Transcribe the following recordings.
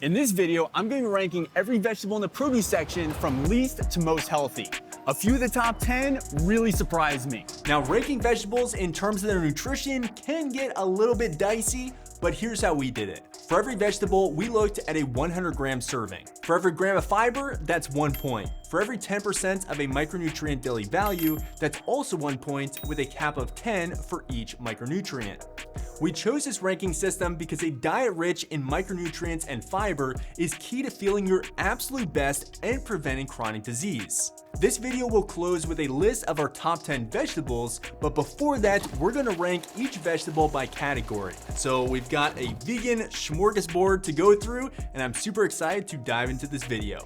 In this video, I'm going to be ranking every vegetable in the produce section from least to most healthy. A few of the top 10 really surprised me. Now, ranking vegetables in terms of their nutrition can get a little bit dicey, but here's how we did it. For every vegetable, we looked at a 100-gram serving. For every gram of fiber, that's 1 point. For every 10% of a micronutrient daily value, that's also 1 point with a cap of 10 for each micronutrient. We chose this ranking system because a diet rich in micronutrients and fiber is key to feeling your absolute best and preventing chronic disease. This video will close with a list of our top 10 vegetables, but before that, we're gonna rank each vegetable by category. So we've got a vegan smorgasbord to go through, and I'm super excited to dive into this video.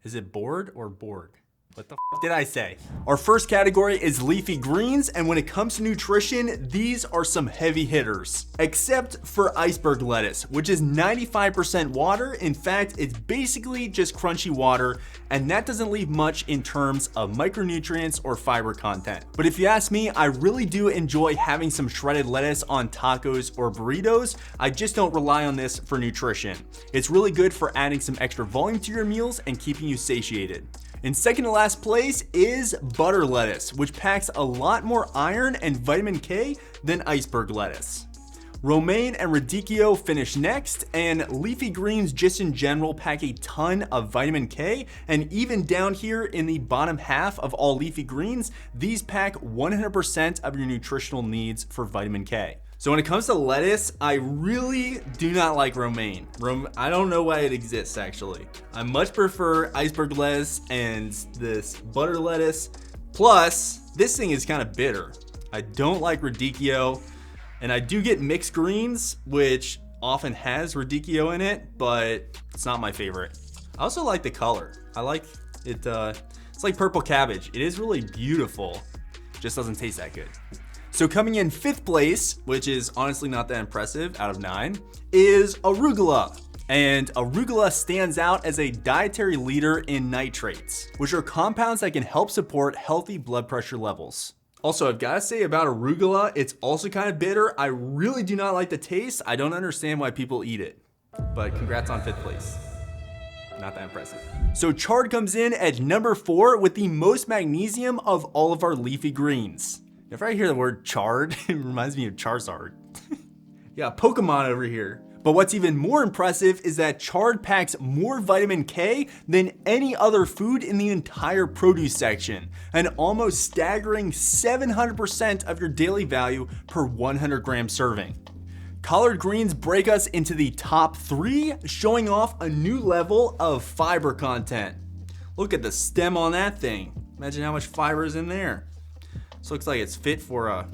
Is it board or Borg? What the f did I say? Our first category is leafy greens, and when it comes to nutrition, these are some heavy hitters. Except for iceberg lettuce, which is 95% water. In fact, it's basically just crunchy water, and that doesn't leave much in terms of micronutrients or fiber content. But if you ask me, I really do enjoy having some shredded lettuce on tacos or burritos. I just don't rely on this for nutrition. It's really good for adding some extra volume to your meals and keeping you satiated. In second to last place is butter lettuce, which packs a lot more iron and vitamin K than iceberg lettuce. Romaine and radicchio finish next, and leafy greens just in general pack a ton of vitamin K, and even down here in the bottom half of all leafy greens, these pack 100% of your nutritional needs for vitamin K. So when it comes to lettuce, I really do not like romaine. I don't know why it exists actually. I much prefer iceberg lettuce and this butter lettuce. Plus, this thing is kind of bitter. I don't like radicchio, and I do get mixed greens, which often has radicchio in it, but it's not my favorite. I also like the color. I like it, it's like purple cabbage. It is really beautiful, just doesn't taste that good. So coming in fifth place, which is honestly not that impressive out of 9, is arugula. And arugula stands out as a dietary leader in nitrates, which are compounds that can help support healthy blood pressure levels. Also, I've got to say about arugula, it's also kind of bitter. I really do not like the taste. I don't understand why people eat it, but congrats on 5th place. Not that impressive. So chard comes in at number 4 with the most magnesium of all of our leafy greens. If I hear the word chard, it reminds me of Charizard. Yeah, Pokemon over here. But what's even more impressive is that chard packs more vitamin K than any other food in the entire produce section, an almost staggering 700% of your daily value per 100-gram serving. Collard greens break us into the top 3, showing off a new level of fiber content. Look at the stem on that thing. Imagine how much fiber is in there. This looks like it's fit for a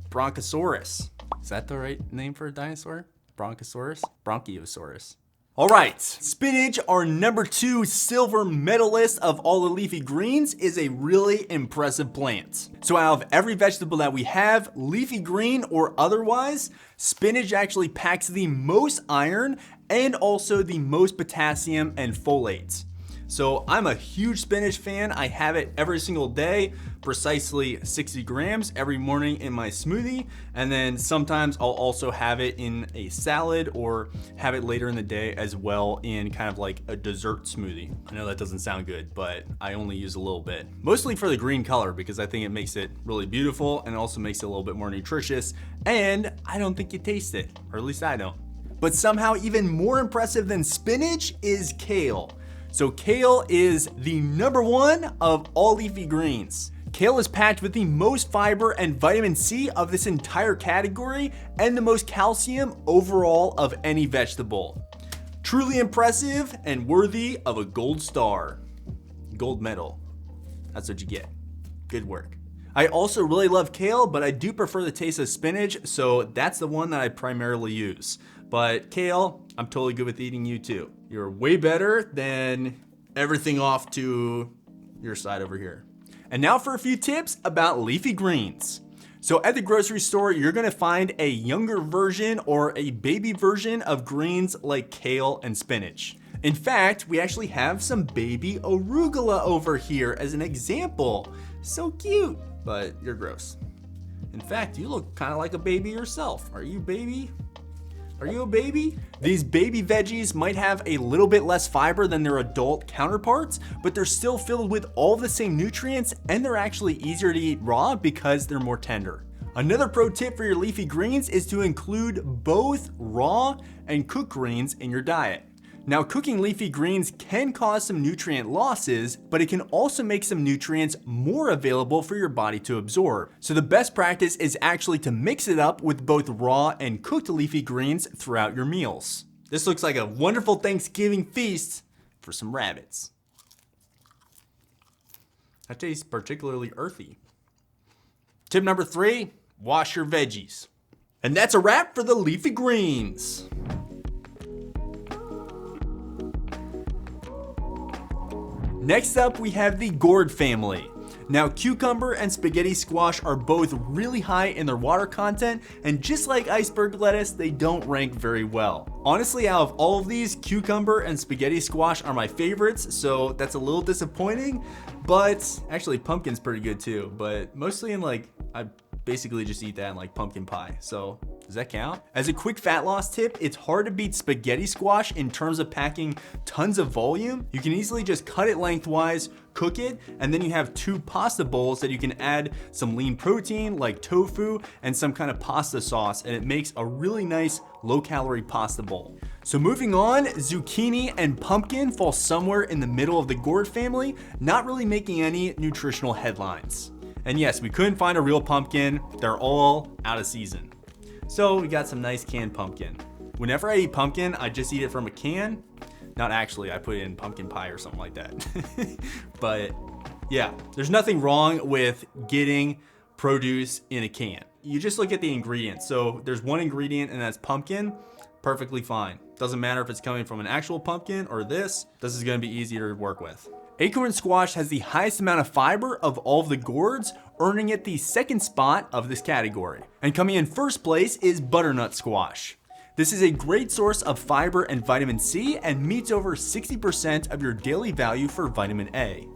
bronchosaurus. Is that the right name for a dinosaur? Bronchosaurus? Bronchiosaurus. All right, spinach, our number 2 silver medalist of all the leafy greens, is a really impressive plant. So out of every vegetable that we have, leafy green or otherwise, spinach actually packs the most iron and also the most potassium and folate. So I'm a huge spinach fan. I have it every single day, precisely 60 grams every morning in my smoothie. And then sometimes I'll also have it in a salad or have it later in the day as well in kind of like a dessert smoothie. I know that doesn't sound good, but I only use a little bit. Mostly for the green color because I think it makes it really beautiful and also makes it a little bit more nutritious. And I don't think you taste it, or at least I don't. But somehow even more impressive than spinach is kale. So kale is the number 1 of all leafy greens. Kale is packed with the most fiber and vitamin C of this entire category and the most calcium overall of any vegetable. Truly impressive and worthy of a gold star. Gold medal. That's what you get. Good work. I also really love kale, but I do prefer the taste of spinach, so that's the one that I primarily use. But kale, I'm totally good with eating you too. You're way better than everything off to your side over here. And now for a few tips about leafy greens. So at the grocery store, you're gonna find a younger version or a baby version of greens like kale and spinach. In fact, we actually have some baby arugula over here as an example. So cute, but you're gross. In fact, you look kind of like a baby yourself. Are you baby? Are you a baby? These baby veggies might have a little bit less fiber than their adult counterparts, but they're still filled with all the same nutrients, and they're actually easier to eat raw because they're more tender. Another pro tip for your leafy greens is to include both raw and cooked greens in your diet. Now, cooking leafy greens can cause some nutrient losses, but it can also make some nutrients more available for your body to absorb. So the best practice is actually to mix it up with both raw and cooked leafy greens throughout your meals. This looks like a wonderful Thanksgiving feast for some rabbits. That tastes particularly earthy. Tip number 3, wash your veggies. And that's a wrap for the leafy greens. Next up, we have the Gourd family. Now, cucumber and spaghetti squash are both really high in their water content, and just like iceberg lettuce, they don't rank very well. Honestly, out of all of these, cucumber and spaghetti squash are my favorites, so that's a little disappointing, but actually pumpkin's pretty good too, but mostly in I basically just eat that in pumpkin pie, so does that count? As a quick fat loss tip, it's hard to beat spaghetti squash in terms of packing tons of volume. You can easily just cut it lengthwise, cook it, and then you have 2 pasta bowls that you can add some lean protein like tofu and some kind of pasta sauce, and it makes a really nice low-calorie pasta bowl. So moving on, zucchini and pumpkin fall somewhere in the middle of the Gourd family, not really making any nutritional headlines. And yes, we couldn't find a real pumpkin. They're all out of season. So we got some nice canned pumpkin. Whenever I eat pumpkin, I just eat it from a can. Not actually, I put it in pumpkin pie or something like that. But yeah, there's nothing wrong with getting produce in a can. You just look at the ingredients. So there's one ingredient and that's pumpkin, perfectly fine. Doesn't matter if it's coming from an actual pumpkin or this is gonna be easier to work with. Acorn squash has the highest amount of fiber of all of the gourds, earning it the 2nd spot of this category. And coming in 1st place is butternut squash. This is a great source of fiber and vitamin C and meets over 60% of your daily value for vitamin A.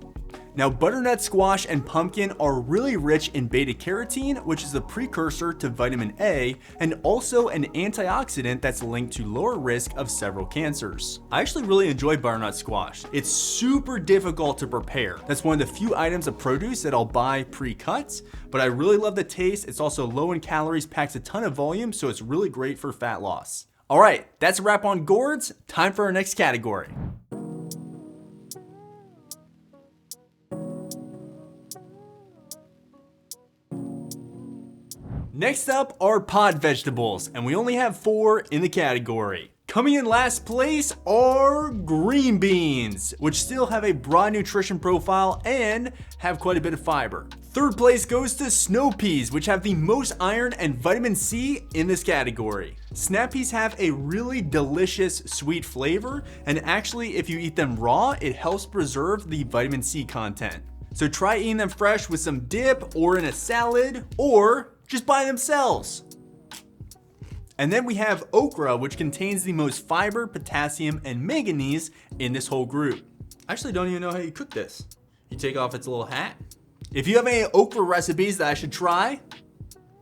Now, butternut squash and pumpkin are really rich in beta carotene, which is a precursor to vitamin A and also an antioxidant that's linked to lower risk of several cancers. I actually really enjoy butternut squash. It's super difficult to prepare. That's one of the few items of produce that I'll buy pre-cut, but I really love the taste. It's also low in calories, packs a ton of volume, so it's really great for fat loss. All right, that's a wrap on gourds. Time for our next category. Next up are pod vegetables, and we only have 4 in the category. Coming in last place are green beans, which still have a broad nutrition profile and have quite a bit of fiber. 3rd place goes to snow peas, which have the most iron and vitamin C in this category. Snap peas have a really delicious sweet flavor, and actually if you eat them raw, it helps preserve the vitamin C content. So try eating them fresh with some dip or in a salad, or just by themselves. And then we have okra, which contains the most fiber, potassium, and manganese in this whole group. I actually don't even know how you cook this. You take off its little hat. If you have any okra recipes that I should try,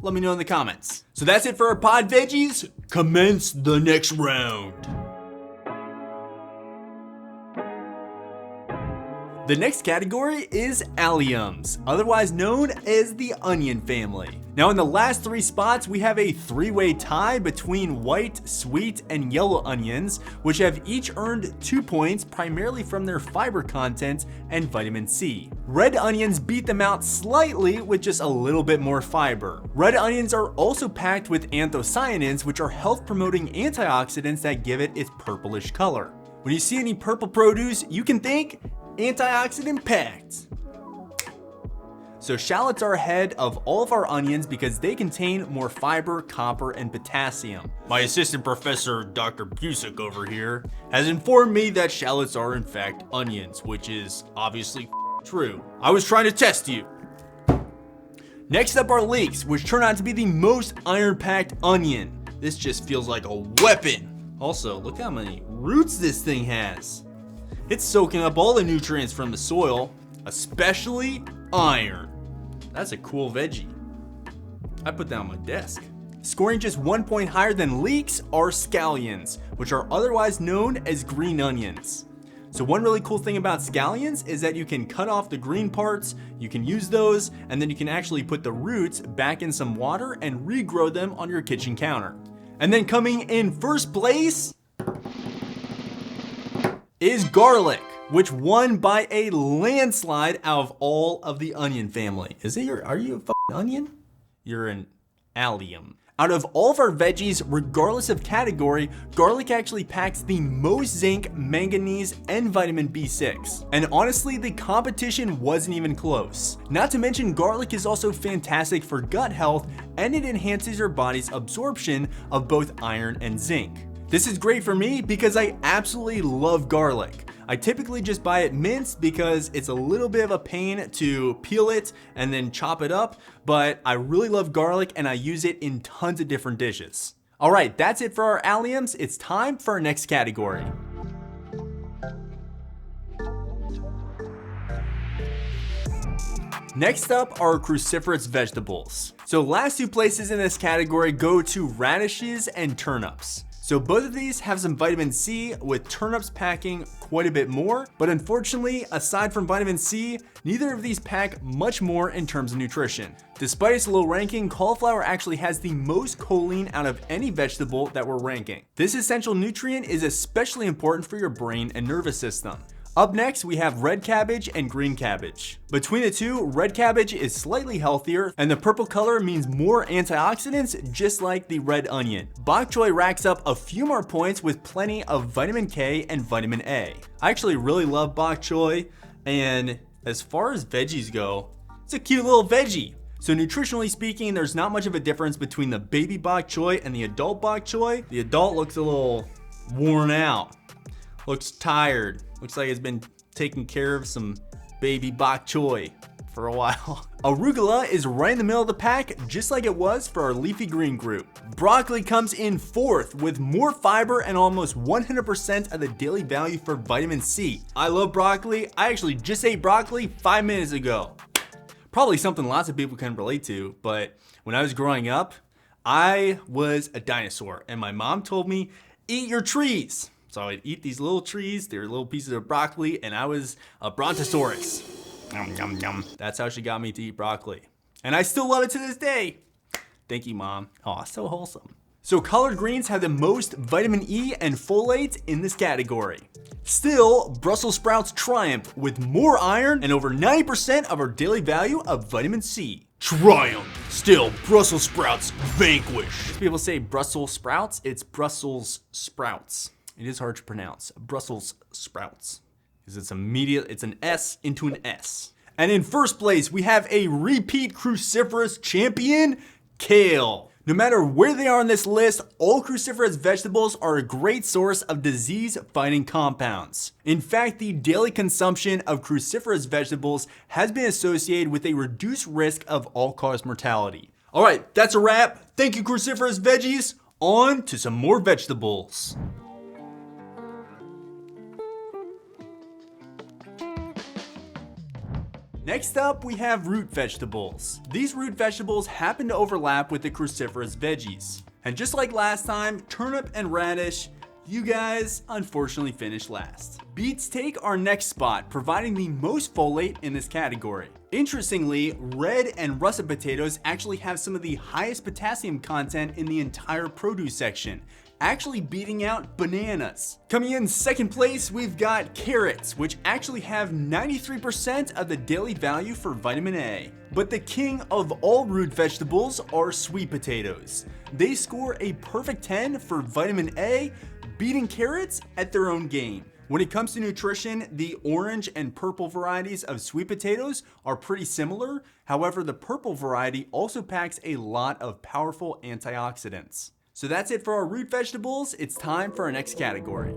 let me know in the comments. So that's it for our pod veggies. Commence the next round. The next category is alliums, otherwise known as the onion family. Now in the last 3 spots, we have a 3-way tie between white, sweet, and yellow onions, which have each earned 2 points primarily from their fiber content and vitamin C. Red onions beat them out slightly with just a little bit more fiber. Red onions are also packed with anthocyanins, which are health-promoting antioxidants that give it its purplish color. When you see any purple produce, you can think antioxidant packed. So shallots are ahead of all of our onions because they contain more fiber, copper, and potassium. My assistant professor, Dr. Busick over here, has informed me that shallots are in fact onions, which is obviously true. I was trying to test you. Next up are leeks, which turn out to be the most iron-packed onion. This just feels like a weapon. Also, look how many roots this thing has. It's soaking up all the nutrients from the soil, especially iron. That's a cool veggie. I put that on my desk. Scoring just 1 point higher than leeks are scallions, which are otherwise known as green onions. So one really cool thing about scallions is that you can cut off the green parts, you can use those, and then you can actually put the roots back in some water and regrow them on your kitchen counter. And then coming in first place is garlic, which won by a landslide out of all of the onion family. Are you a fucking onion? You're an allium. Out of all of our veggies, regardless of category, garlic actually packs the most zinc, manganese, and vitamin B6. And honestly, the competition wasn't even close. Not to mention, garlic is also fantastic for gut health, and it enhances your body's absorption of both iron and zinc. This is great for me because I absolutely love garlic. I typically just buy it minced because it's a little bit of a pain to peel it and then chop it up, but I really love garlic and I use it in tons of different dishes. All right, that's it for our alliums. It's time for our next category. Next up are cruciferous vegetables. So last 2 places in this category go to radishes and turnips. So both of these have some vitamin C, with turnips packing quite a bit more, but unfortunately, aside from vitamin C, neither of these pack much more in terms of nutrition. Despite its low ranking, cauliflower actually has the most choline out of any vegetable that we're ranking. This essential nutrient is especially important for your brain and nervous system. Up next, we have red cabbage and green cabbage. Between the two, red cabbage is slightly healthier, and the purple color means more antioxidants, just like the red onion. Bok choy racks up a few more points with plenty of vitamin K and vitamin A. I actually really love bok choy, and as far as veggies go, it's a cute little veggie. So nutritionally speaking, there's not much of a difference between the baby bok choy and the adult bok choy. The adult looks a little worn out, looks tired. Looks like it's been taking care of some baby bok choy for a while. Arugula is right in the middle of the pack, just like it was for our leafy green group. Broccoli comes in 4th with more fiber and almost 100% of the daily value for vitamin C. I love broccoli. I actually just ate broccoli 5 minutes ago. Probably something lots of people can relate to, but when I was growing up, I was a dinosaur, and my mom told me, eat your trees. So I'd eat these little trees, they're little pieces of broccoli, and I was a brontosaurus. Yum, yum, yum. That's how she got me to eat broccoli. And I still love it to this day. Thank you, Mom. Oh, so wholesome. So collard greens have the most vitamin E and folate in this category. Still, Brussels sprouts triumph with more iron and over 90% of our daily value of vitamin C. Triumph. Still, Brussels sprouts vanquish. People say Brussels sprouts, it's Brussels sprouts. It is hard to pronounce. Brussels sprouts. Because it's an S into an S. And in first place, we have a repeat cruciferous champion, kale. No matter where they are on this list, all cruciferous vegetables are a great source of disease-fighting compounds. In fact, the daily consumption of cruciferous vegetables has been associated with a reduced risk of all-cause mortality. All right, that's a wrap. Thank you, cruciferous veggies. On to some more vegetables. Next up, we have root vegetables. These root vegetables happen to overlap with the cruciferous veggies. And just like last time, turnip and radish, you guys unfortunately finished last. Beets take our next spot, providing the most folate in this category. Interestingly, red and russet potatoes actually have some of the highest potassium content in the entire produce section, actually beating out bananas. Coming in second place, we've got carrots, which actually have 93% of the daily value for vitamin A. But the king of all root vegetables are sweet potatoes. They score a perfect 10 for vitamin A, beating carrots at their own game. When it comes to nutrition, the orange and purple varieties of sweet potatoes are pretty similar. However, the purple variety also packs a lot of powerful antioxidants. So that's it for our root vegetables. It's time for our next category.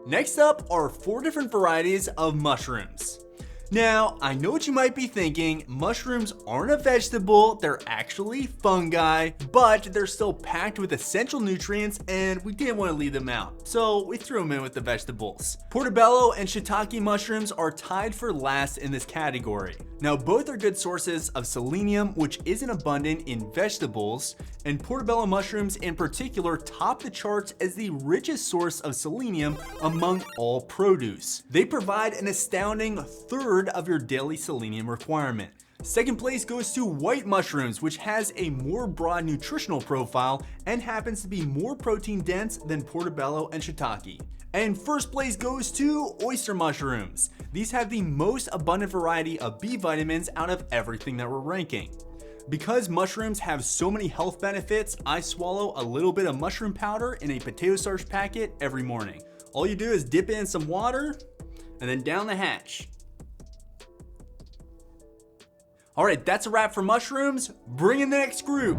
Next up are 4 different varieties of mushrooms. Now, I know what you might be thinking, mushrooms aren't a vegetable, they're actually fungi, but they're still packed with essential nutrients and we didn't want to leave them out, so we threw them in with the vegetables. Portobello and shiitake mushrooms are tied for last in this category. Now, both are good sources of selenium, which isn't abundant in vegetables, and portobello mushrooms in particular top the charts as the richest source of selenium among all produce. They provide an astounding third of your daily selenium requirement. Second place goes to white mushrooms, which has a more broad nutritional profile and happens to be more protein dense than portobello and shiitake. And first place goes to oyster mushrooms. These have the most abundant variety of B vitamins out of everything that we're ranking. Because mushrooms have so many health benefits, I swallow a little bit of mushroom powder in a potato starch packet every morning. All you do is dip it in some water and then down the hatch. All right, that's a wrap for mushrooms. Bring in the next group.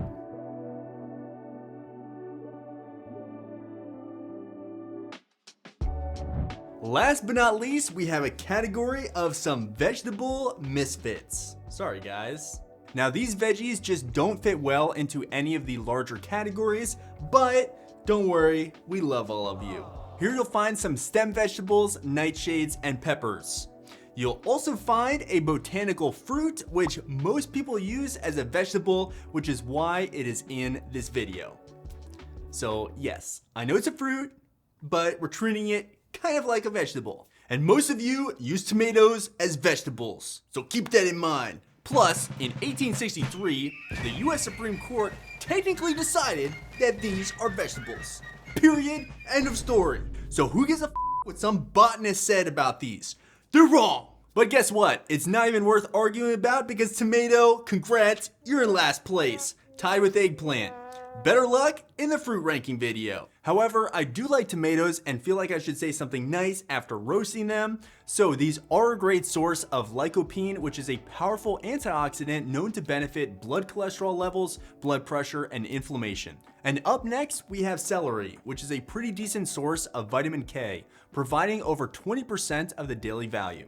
Last but not least, we have a category of some vegetable misfits. Sorry guys. Now these veggies just don't fit well into any of the larger categories, but don't worry, we love all of you. Here you'll find some stem vegetables, nightshades, and peppers. You'll also find a botanical fruit, which most people use as a vegetable, which is why it is in this video. So yes, I know it's a fruit, but we're treating it kind of like a vegetable. And most of you use tomatoes as vegetables, so keep that in mind. Plus, in 1863, the US Supreme Court technically decided that these are vegetables. Period. End of story. So who gives a what some botanist said about these? They're wrong. But guess what? It's not even worth arguing about because tomato, congrats, you're in last place, tied with eggplant. Better luck in the fruit ranking video. However, I do like tomatoes and feel like I should say something nice after roasting them. So these are a great source of lycopene, which is a powerful antioxidant known to benefit blood cholesterol levels, blood pressure, and inflammation. And up next, we have celery, which is a pretty decent source of vitamin K, providing over 20% of the daily value.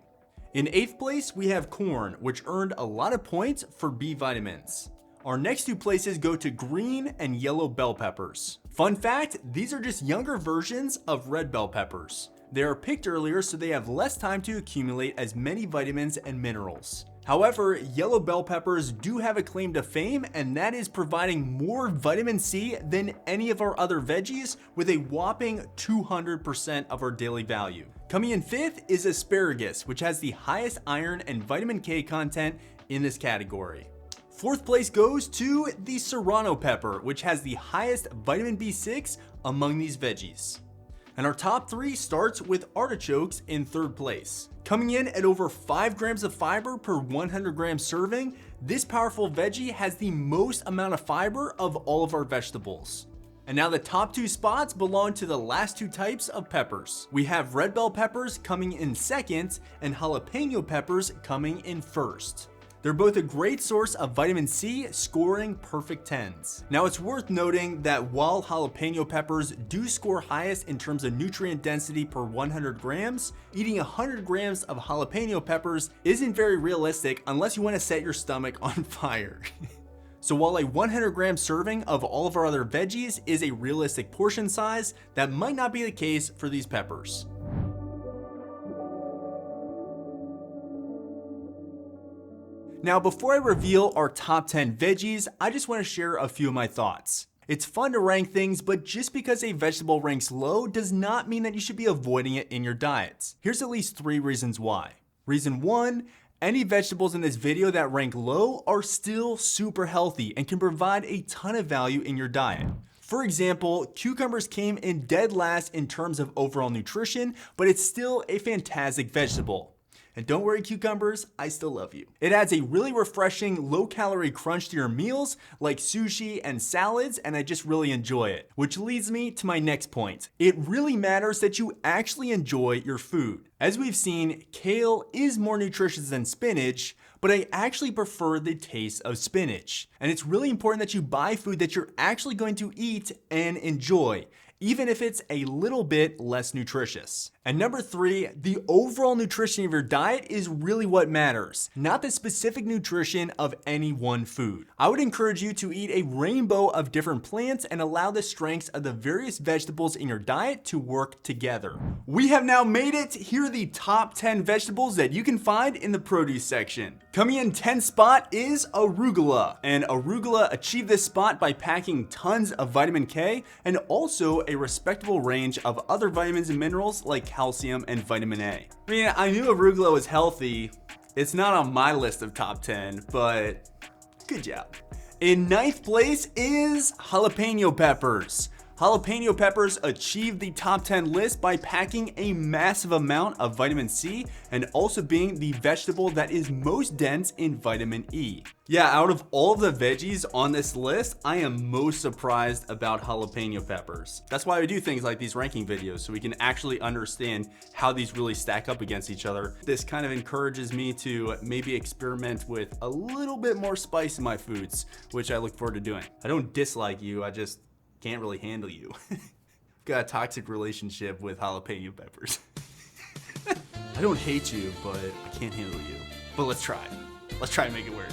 In 8th place, we have corn, which earned a lot of points for B vitamins. Our next two places go to green and yellow bell peppers. Fun fact, these are just younger versions of red bell peppers. They are picked earlier so they have less time to accumulate as many vitamins and minerals. However, yellow bell peppers do have a claim to fame, and that is providing more vitamin C than any of our other veggies with a whopping 200% of our daily value. Coming in 5th is asparagus, which has the highest iron and vitamin K content in this category. 4th place goes to the serrano pepper, which has the highest vitamin B6 among these veggies. And our top 3 starts with artichokes in 3rd place. Coming in at over 5 grams of fiber per 100 gram serving, this powerful veggie has the most amount of fiber of all of our vegetables. And now the top 2 spots belong to the last 2 types of peppers. We have red bell peppers coming in 2nd and jalapeno peppers coming in 1st. They're both a great source of vitamin C, scoring perfect 10s. Now it's worth noting that while jalapeno peppers do score highest in terms of nutrient density per 100 grams, eating 100 grams of jalapeno peppers isn't very realistic unless you want to set your stomach on fire. So while a 100 gram serving of all of our other veggies is a realistic portion size, that might not be the case for these peppers. Now, before I reveal our top 10 veggies, I just want to share a few of my thoughts. It's fun to rank things, but just because a vegetable ranks low does not mean that you should be avoiding it in your diets. Here's at least 3 reasons why. Reason 1, any vegetables in this video that rank low are still super healthy and can provide a ton of value in your diet. For example, cucumbers came in dead last in terms of overall nutrition, but it's still a fantastic vegetable. And don't worry cucumbers, I still love you. It adds a really refreshing low-calorie crunch to your meals like sushi and salads, and I just really enjoy it. Which leads me to my next point. It really matters that you actually enjoy your food. As we've seen, kale is more nutritious than spinach, but I actually prefer the taste of spinach. And it's really important that you buy food that you're actually going to eat and enjoy. even if it's a little bit less nutritious. And number 3, the overall nutrition of your diet is really what matters, not the specific nutrition of any one food. I would encourage you to eat a rainbow of different plants and allow the strengths of the various vegetables in your diet to work together. We have now made it. Here are the top 10 vegetables that you can find in the produce section. Coming in 10th spot is arugula, and arugula achieved this spot by packing tons of vitamin K and also a respectable range of other vitamins and minerals like calcium and vitamin A. I mean, I knew arugula was healthy. It's not on my list of top 10, but good job. In 9th place is jalapeno peppers. Jalapeno peppers achieved the top 10 list by packing a massive amount of vitamin C and also being the vegetable that is most dense in vitamin E. Yeah, out of all of the veggies on this list, I am most surprised about jalapeno peppers. That's why we do things like these ranking videos, so we can actually understand how these really stack up against each other. This kind of encourages me to maybe experiment with a little bit more spice in my foods, which I look forward to doing. I don't dislike you, I just can't really handle you. Got a toxic relationship with jalapeno peppers. I don't hate you, but I can't handle you. But let's try. Let's try and make it work.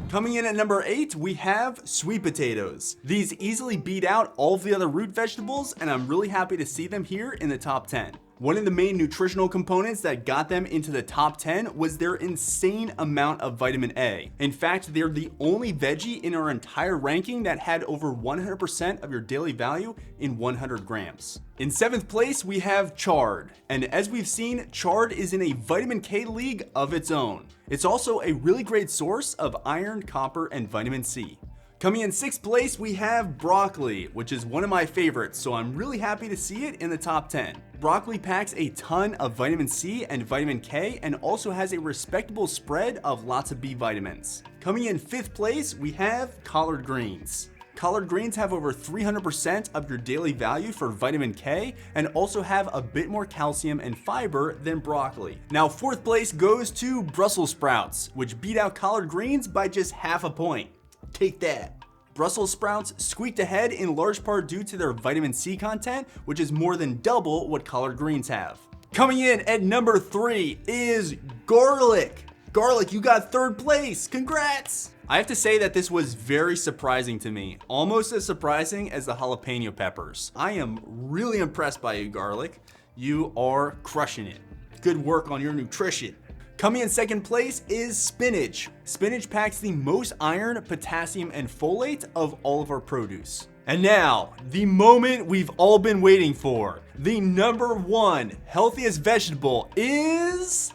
Coming in at number 8, we have sweet potatoes. These easily beat out all of the other root vegetables, and I'm really happy to see them here in the top 10. One of the main nutritional components that got them into the top 10 was their insane amount of vitamin A. In fact, they're the only veggie in our entire ranking that had over 100% of your daily value in 100 grams. In 7th place, we have chard. And as we've seen, chard is in a vitamin K league of its own. It's also a really great source of iron, copper, and vitamin C. Coming in 6th place, we have broccoli, which is one of my favorites, so I'm really happy to see it in the top 10. Broccoli packs a ton of vitamin C and vitamin K and also has a respectable spread of lots of B vitamins. Coming in 5th place, we have collard greens. Collard greens have over 300% of your daily value for vitamin K and also have a bit more calcium and fiber than broccoli. Now 4th place goes to Brussels sprouts, which beat out collard greens by just half a point. Take that. Brussels sprouts squeaked ahead in large part due to their vitamin C content, which is more than double what collard greens have. Coming in at number 3 is garlic. Garlic, you got 3rd place. Congrats! I have to say that this was very surprising to me, almost as surprising as the jalapeno peppers. I am really impressed by you, garlic. You are crushing it. Good work on your nutrition. Coming in 2nd place is spinach. Spinach packs the most iron, potassium, and folate of all of our produce. And now, the moment we've all been waiting for. The number 1 healthiest vegetable is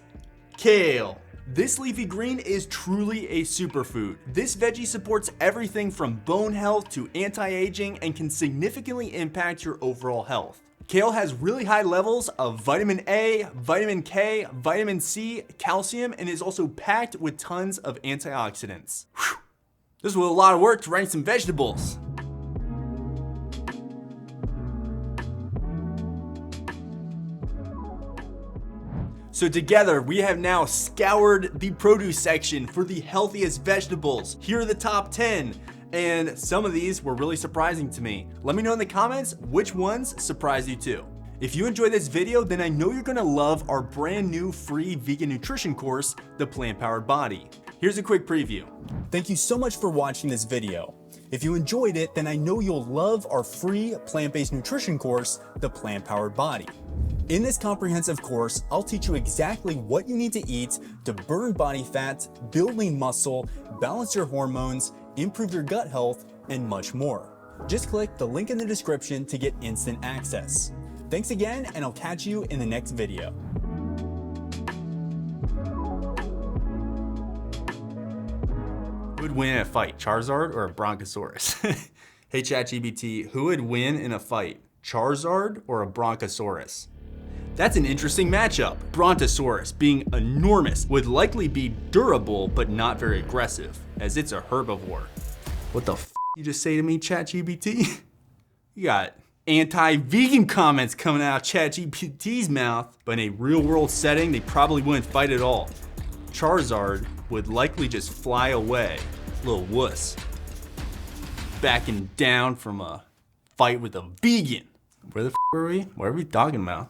kale. This leafy green is truly a superfood. This veggie supports everything from bone health to anti-aging and can significantly impact your overall health. Kale has really high levels of vitamin A, vitamin K, vitamin C, calcium, and is also packed with tons of antioxidants. Whew. This was a lot of work to rank some vegetables. So together, we have now scoured the produce section for the healthiest vegetables. Here are the top 10. And some of these were really surprising to me. Let me know in the comments which ones surprised you too. If you enjoyed this video, then I know you're gonna love our brand new free vegan nutrition course, The Plant Powered Body. Here's a quick preview. Thank you so much for watching this video. If you enjoyed it, then I know you'll love our free plant-based nutrition course, The Plant Powered Body. In this comprehensive course, I'll teach you exactly what you need to eat to burn body fat, build lean muscle, balance your hormones, improve your gut health, and much more. Just click the link in the description to get instant access. Thanks again, and I'll catch you in the next video. Who would win in a fight, Charizard or a Brontosaurus? Hey ChatGPT, who would win in a fight, Charizard or a Brontosaurus? That's an interesting matchup. Brontosaurus, being enormous, would likely be durable but not very aggressive, as it's a herbivore. What the f you just say to me, ChatGPT? You got anti-vegan comments coming out of ChatGPT's mouth, but in a real-world setting, they probably wouldn't fight at all. Charizard would likely just fly away, little wuss, backing down from a fight with a vegan. Where the f were we? What are we talking about?